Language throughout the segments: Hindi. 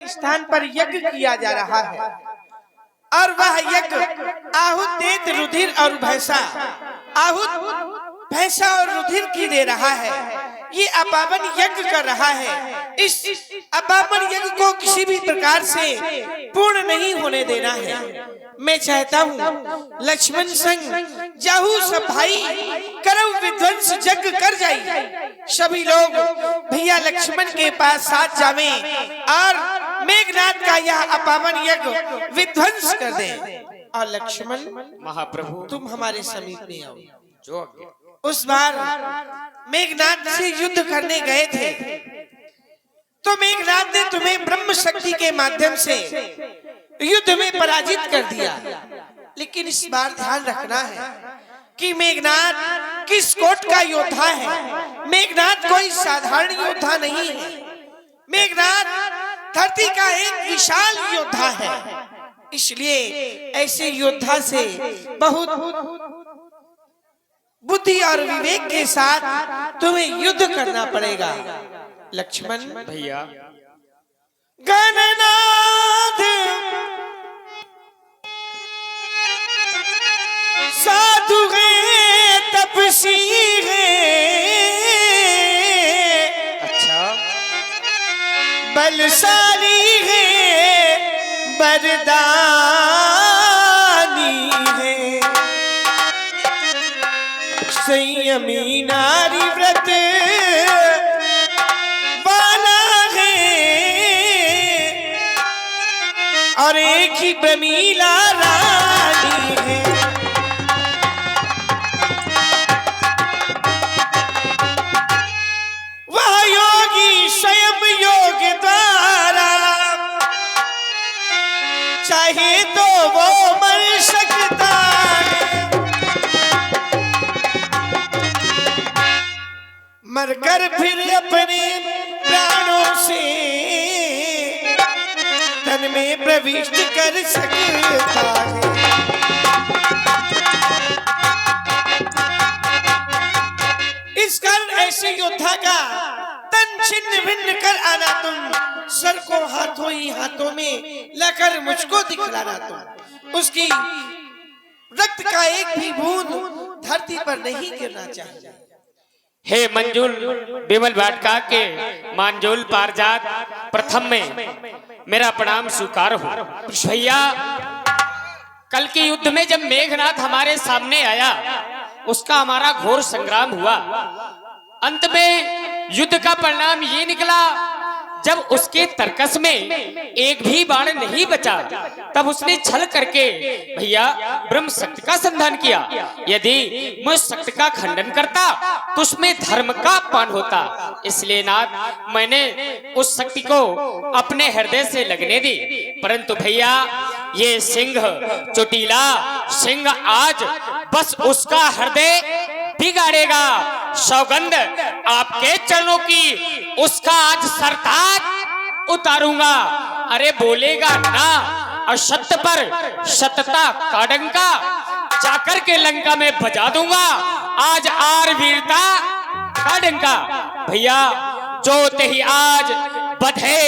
स्थान पर यज्ञ किया जा रहा है और वह यज्ञ आहुत देत रुधिर और भैंसा आहुत भैंसा और रुधिर की दे रहा है। ये अपावन यज्ञ कर रहा है। इस अपावन यज्ञ को किसी भी प्रकार से पूर्ण नहीं होने देना है। मैं चाहता हूँ लक्ष्मण संग जाहू सब भाई करव विध्वंस यज्ञ कर जाइए। सभी लोग भैया लक्ष्मण के पास साथ जावे और मेघनाथ का यह अपावन यज्ञ विध्वंस कर दें। और लक्ष्मण महाप्रभु तुम हमारे समीप में आओ। जो उस बार मेघनाथ से युद्ध करने गए थे तो मेघनाथ ने तुम्हें ब्रह्म शक्ति के माध्यम से युद्ध में पराजित कर दिया। लेकिन इस बार ध्यान रखना है कि मेघनाथ किस कोट का योद्धा है। मेघनाथ कोई साधारण योद्धा नहीं है। मेघनाथ धरती का एक विशाल योद्धा है। इसलिए ऐसे योद्धा से बहुत बुद्धि और विवेक के साथ तुम्हें युद्ध करना पड़ेगा। लक्ष्मण भैया गणनाथ साधु है तपसी है। अच्छा बलशाली है वरदानी है। संयमी नारी व्रत वाला है और एक ही प्रमीला रानी है। वह योगी स्वयं योग द्वारा चाहे तो वो मर सकता है। मरकर फिर अपने प्राणों से तन में प्रविष्ट कर सकता है। इस कारण ऐसे योद्धा का तन छिन्न भिन्न कर आना तुम। सर को हाथों ही हाथों में लेकर मुझको दिखलाना तुम। उसकी रक्त का एक भी बूंद धरती पर नहीं गिरना चाहिए। हे मंजुल बिमल भाटका के मांजुल पारजात प्रथम में मेरा प्रणाम स्वीकार हो। भैया कल के युद्ध में जब मेघनाथ हमारे सामने आया उसका हमारा घोर संग्राम हुआ। अंत में युद्ध का परिणाम ये निकला जब उसके तर्कस में एक भी बाण नहीं बचा तब उसने छल करके भैया ब्रह्म शक्ति का संधान किया। यदि मैं शक्ति का खंडन करता तो उसमें धर्म का अपमान होता। इसलिए नाथ मैंने उस शक्ति को अपने हृदय से लगने दी। परंतु भैया ये सिंह चोटीला सिंह आज बस उसका हृदय बिगाड़ेगा। सौगंध आपके चरणों की उसका आज सरताज उतारूंगा। अरे बोलेगा ना असत्य पर सत्यता का डंका जाकर के लंका में बजा दूंगा। आज आर वीरता का डंका। भैया जो ते ही आज बधे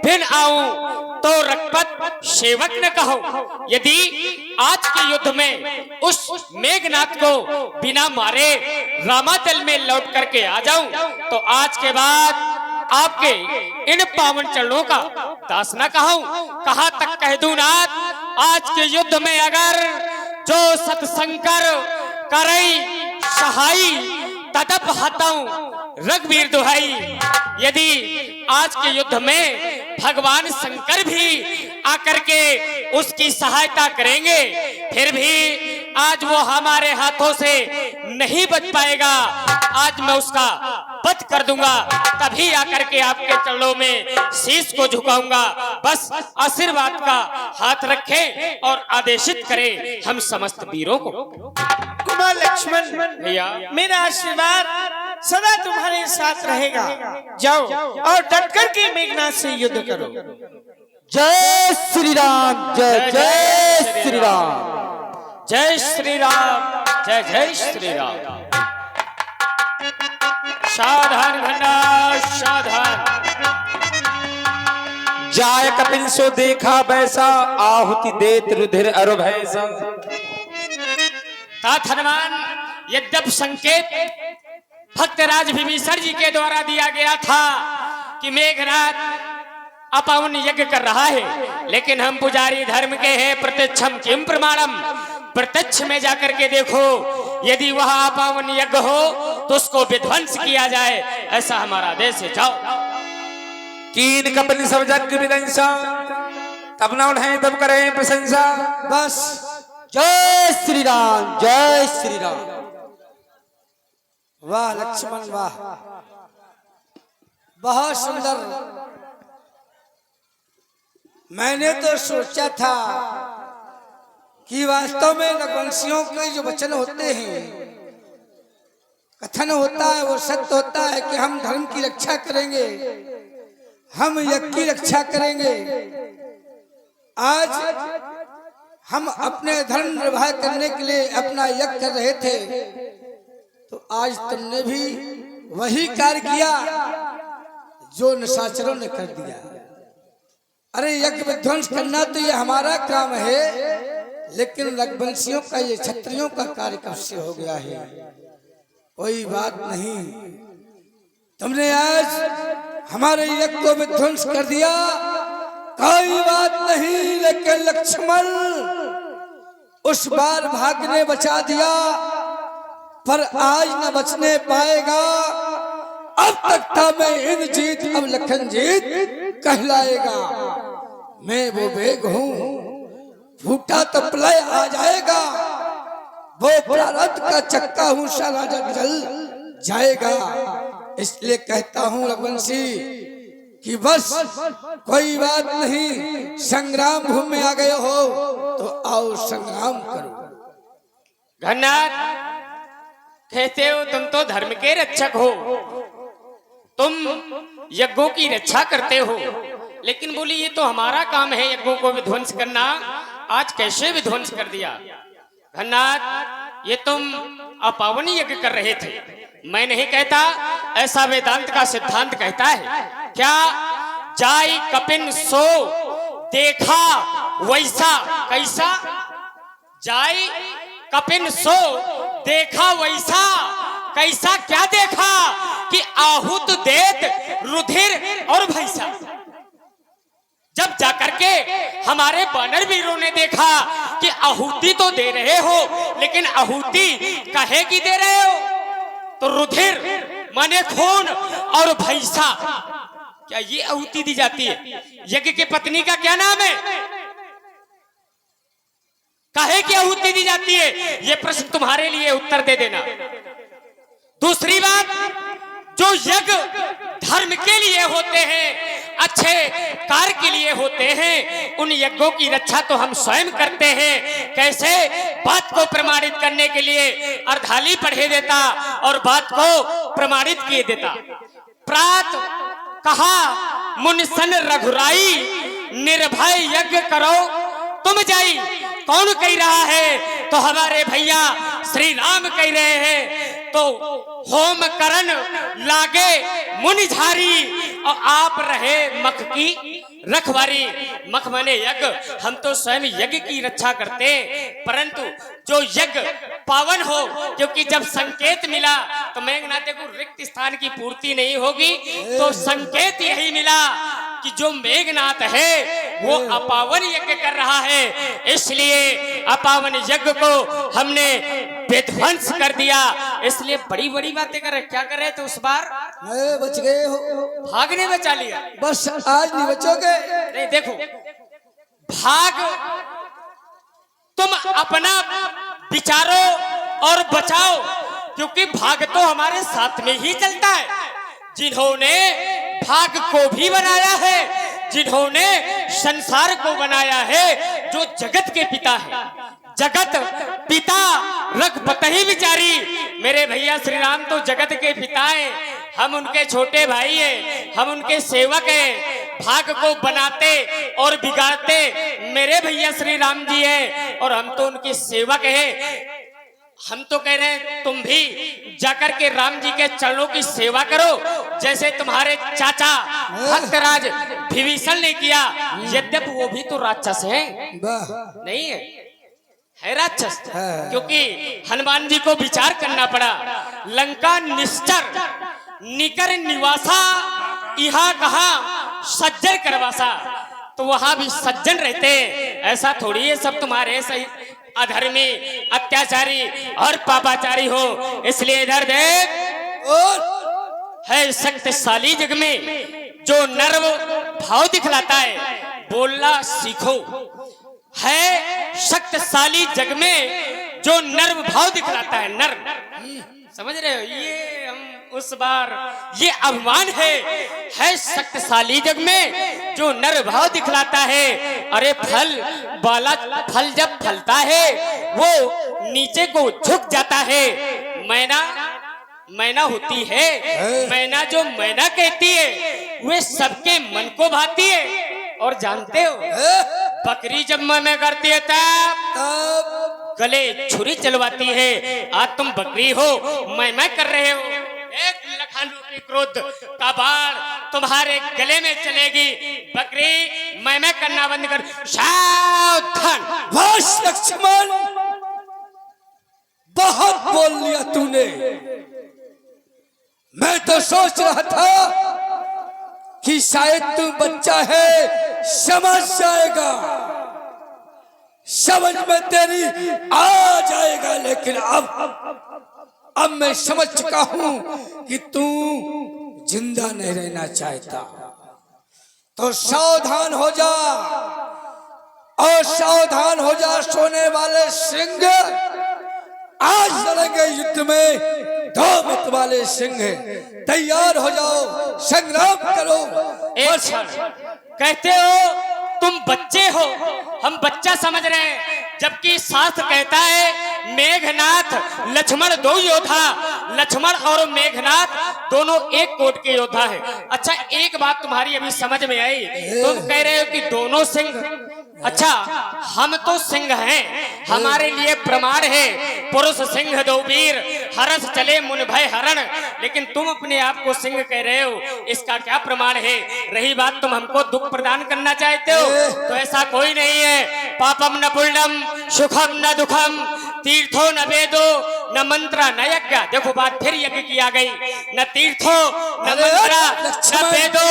बिन आऊं तो रघुपत सेवक न कहो। यदि आज के युद्ध में उस मेघनाथ को बिना मारे रामातल में लौट करके आ जाऊं तो आज के बाद आपके इन पावन चरणों का दास न कहूं। कहां तक कह दूं नाथ आज के युद्ध में अगर जो सतशंकर करई सहाई तदप हताऊं रघुवीर दुहाई। यदि आज के युद्ध में भगवान शंकर भी आकर के उसकी सहायता करेंगे फिर भी आज वो हमारे हाथों से नहीं बच पाएगा। आज मैं उसका वध कर दूंगा तभी आकर के आपके चरणों में शीश को झुकाऊंगा। बस आशीर्वाद का हाथ रखें और आदेशित करें हम समस्त वीरों को। कुमार लक्ष्मण भैया मेरा आशीर्वाद सदा तुम्हारे साथ रहेगा। जाओ और डट कर के मेघनाथ से युद्ध करो। जय श्री राम जय जय श्री राम जय श्री राम जय जय श्री राम। सावधान भंडार सावधान। जाय कपिल सो देखा वैसा, आहुति देत रुधिर अरु भैसा। तात हनुमान, यद्यप संकेत भक्तराज विभीषण जी के द्वारा दिया गया था कि मेघनाथ अपावन यज्ञ कर रहा है, लेकिन हम पुजारी धर्म के हैं, प्रत्यक्षम किम प्रमाणम, प्रत्यक्ष में जाकर के देखो, यदि वह अपावन यज्ञ हो तो उसको विध्वंस किया जाए, ऐसा हमारा आदेश है। जाओ। कीन कपिल सब जग विदंसा, तब न उन्हें तब करें प्रशंसा। बस जय श्री राम, जय श्री राम। वाह लक्ष्मण वाह, बहुत सुंदर। मैंने तो सोचा था कि वास्तव में रघुवंशियों के जो वचन होते हैं, कथन होता है, वो सत्य होता है कि हम धर्म की रक्षा करेंगे, हम यज्ञ की रक्षा करेंगे। आज हम अपने धर्म निर्वाह करने के लिए अपना यज्ञ कर रहे थे, तो आज तुमने भी वही कार्य किया जो निशाचरों ने कर दिया। अरे यज्ञ विध्वंस करना तो ये हमारा काम है, लेकिन रघुवंशियों का, ये क्षत्रियों का कार्य कब से हो गया है? कोई बात नहीं, तुमने आज हमारे यज्ञ को विध्वंस कर दिया, कोई बात नहीं, लेकिन लक्ष्मण उस बार भाग ने बचा दिया, पर आज न बचने पाएगा। अब तक था मैं इंद्रजीत, अब लखनजीत कहलाएगा। मैं वो वेग हूँ, फूटा तो प्रलय आ जाएगा, वो प्रारब्ध का चक्का हूँ, सारा जग जल जाएगा। इसलिए कहता हूँ रघुवंशी कि बस कोई बात नहीं, संग्राम भूमि में आ गए हो तो आओ संग्राम करो। घननाथ, कहते हो तुम तो धर्म के रक्षक हो, तुम यज्ञों की रक्षा करते हो, लेकिन बोली ये तो हमारा काम है यज्ञों को विध्वंस करना, आज कैसे विध्वंस कर दिया? घननाथ, ये तुम अपावन यज्ञ कर रहे थे, मैं नहीं कहता, ऐसा वेदांत का सिद्धांत कहता है। क्या जाय कपिन सो देखा वैसा, कैसा? जाय कपिन सो देखा वैसा, कैसा? क्या देखा कि आहुत देत रुधिर और भैसा। जब जाकर के हमारे वानर वीरों ने देखा कि आहुति तो दे रहे हो, लेकिन आहुति काहे की दे रहे हो? तो रुधिर माने खून और भैसा, क्या ये आहुति दी जाती है? यज्ञ के पत्नी का क्या नाम है? काहे की आहुति दी जाती है? ये प्रश्न तुम्हारे लिए उत्तर दे देना। दूसरी बात, जो यज्ञ धर्म के लिए होते हैं, अच्छे कार्य के लिए होते हैं, उन यज्ञों की रक्षा तो हम स्वयं करते हैं। कैसे? बात को प्रमाणित करने के लिए अर्धाली पढ़े देता और बात को प्रमाणित किए देता। प्रात कहा मुनसन रघुराई, निर्भय यज्ञ करो तुम जाई। कौन कह रहा है? तो हमारे भैया श्री राम कह रहे हैं। तो होम करन लागे मुनि झारी, और आप रहे मख की रखवारी। मख माने यज्ञ, हम तो स्वयं यज्ञ की रक्षा करते, परंतु जो यज्ञ पावन हो, क्योंकि जब संकेत मिला तो मेघनाथ को रिक्त स्थान की पूर्ति नहीं होगी, तो संकेत यही मिला कि जो मेघनाथ है वो अपावन यज्ञ कर रहा है, इसलिए अपावन यज्ञ को हमने विध्वंस कर दिया। इसलिए बड़ी बड़ी बातें कर रहे, क्या कर रहे थे उस बार? बच गए हो, भागने बचा लिया, बस आज नहीं बचोगे। नहीं देखो, भाग तुम अपना विचारो और बचाओ, क्योंकि भाग तो हमारे साथ में ही चलता है। जिन्होंने भाग को भी बनाया है, जिन्होंने संसार को बनाया है, जो जगत के पिता है, जगत पिता रघुपति विचारी। मेरे भैया श्री राम तो जगत के पिता हैं, हम उनके छोटे भाई हैं, हम उनके सेवक हैं। भाग को बनाते और बिगाड़ते मेरे भैया श्री राम जी हैं, और हम तो उनके सेवक हैं। हम तो कह रहे हैं तुम भी जाकर के राम जी के चरणों की सेवा करो, जैसे तुम्हारे चाचा भक्तराज विभीषण ने किया, यद्यपि वो भी तो राक्षस है, वाह नहीं है राक्षस। है। क्योंकि हनुमान जी को विचार करना पड़ा, लंका निश्चर निकर निवासा, यहाँ कहा सज्जन करवासा, तो वहां भी सज्जन रहते, ऐसा थोड़ी है सब तुम्हारे सही अधर्मी, अत्याचारी और पापाचारी हो। इसलिए इधर देख, और है शक्तिशाली जग में जो नर्व भाव दिखलाता है, बोलना सीखो। है शक्तिशाली जग में जो नर्व भाव दिखलाता है, नर्व, समझ रहे हो? ये हम उस बार ये अभिमान है शक्तिशाली जग में जो नर भाव दिखलाता है। अरे फल बाला, फल जब फलता है वो नीचे को झुक जाता है। मैना होती है, मैना जो मैना कहती है वे सबके मन को भाती है। और जानते हो बकरी जब मैं करती है तब गले छुरी चलवाती है। आज तुम बकरी हो, मैं कर रहे हो, एक लखानू की क्रोध का बाण तुम्हारे गले में चलेगी। बकरी मैं करना बंद कर, सावधान। बस लक्ष्मण, बहुत बोल लिया तूने। मैं तो सोच रहा था कि शायद तू बच्चा है, समझ जाएगा, समझ में तेरी आ जाएगा, लेकिन अब मैं समझ चुका हूं कि तू जिंदा नहीं रहना चाहता। तो सावधान हो जा, और सावधान हो जा सोने वाले सिंह। आज लड़ेंगे युद्ध में, दो मत वाले सिंह, तैयार हो जाओ, संग्राम करो। एक क्षण, कहते हो तुम बच्चे हो, हम बच्चा समझ रहे हैं, जबकि शास्त्र कहता है मेघनाथ लक्ष्मण दो योद्धा, लक्ष्मण और मेघनाथ दोनों एक कोट के योद्धा है। अच्छा एक बात तुम्हारी अभी समझ में आई, तुम कह रहे हो कि दोनों सिंह, अच्छा हम तो सिंह हैं, हमारे लिए प्रमाण है पुरुष सिंह दो वीर, हरस चले मुन भय हरण, लेकिन तुम अपने आप को सिंह कह रहे हो, इसका क्या प्रमाण है? रही बात तुम हमको दुख प्रदान करना चाहते हो, तो ऐसा कोई नहीं है। पापम न पुण्यम सुखम न दुखम, तीर्थो न वेदो न मंत्र न यज्ञ। देखो बात फिर यज्ञ की आ गई, न तीर्थो न मंत्र न वेदो।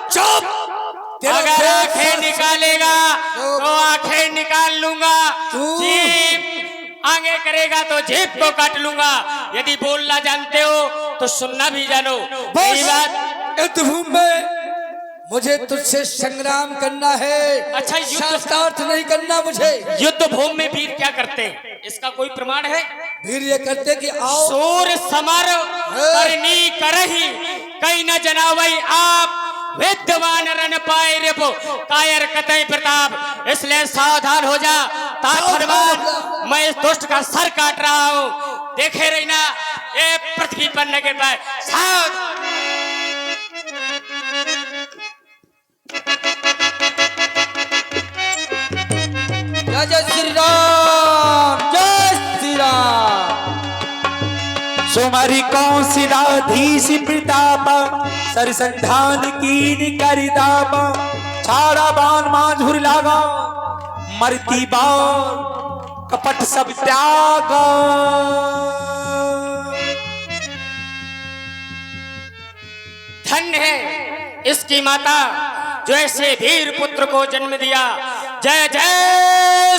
चुप, अगर आंखें निकालेगा तो आंखें निकाल लूंगा, जीभ आगे करेगा तो जीभ को काट लूंगा। यदि बोलना जानते हो तो सुनना भी जानो। बात युद्धभूमि में मुझे तुझसे संग्राम करना है, अच्छा शास्त्रार्थ नहीं करना मुझे। युद्ध भूमि में वीर क्या करते हैं, इसका कोई प्रमाण है? वीर ये करते कि आओ सूर समर करनी करही, कई न जनावई आप, विद्वान रन पाए रिपु, कायर कतई प्रताप। इसलिए सावधान हो जा हनुमान, मैं इस दुष्ट का सर काट रहा हूँ, देखे रहना ये पृथ्वी पर न गिर पाए। जय श्री राम, जय श्री राम। सुमरि कौशिलाधीश प्रताप, सरसंधान कीन करि दाप। छाड़ा बाण मांझुर लागा, मरती बाण कपट सब त्यागा। धन्य है इसकी माता जो ऐसे वीर पुत्र को जन्म दिया। जय जय